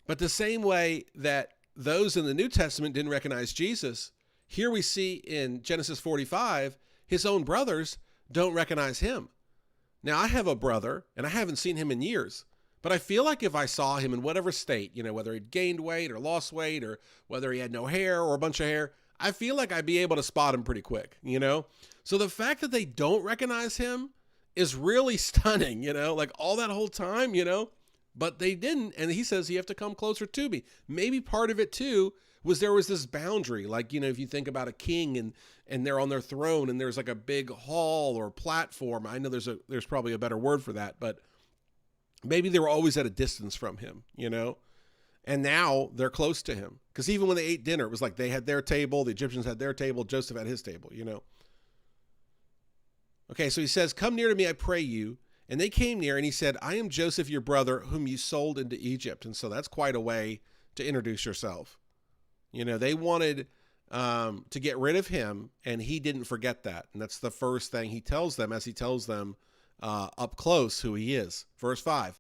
But the same way that those in the New Testament didn't recognize Jesus, here we see in Genesis 45, his own brothers don't recognize him. Now, I have a brother, and I haven't seen him in years, but I feel like if I saw him in whatever state, whether he'd gained weight or lost weight or whether he had no hair or a bunch of hair, I feel like I'd be able to spot him pretty quick. So the fact that they don't recognize him is really stunning, like all that whole time. But they didn't, and he says you have to come closer to me. Maybe part of it too was there was this boundary, like if you think about a king and they're on their throne and there's like a big hall or platform. I know there's probably a better word for that, but maybe they were always at a distance from him, and now they're close to him because even when they ate dinner, it was like they had their table, the Egyptians had their table, Joseph had his table. Okay, so he says, "Come near to me, I pray you." And they came near, and he said, "I am Joseph, your brother, whom you sold into Egypt." And so that's quite a way to introduce yourself. They wanted to get rid of him, and he didn't forget that. And that's the first thing he tells them as he tells them up close who he is. Verse 5,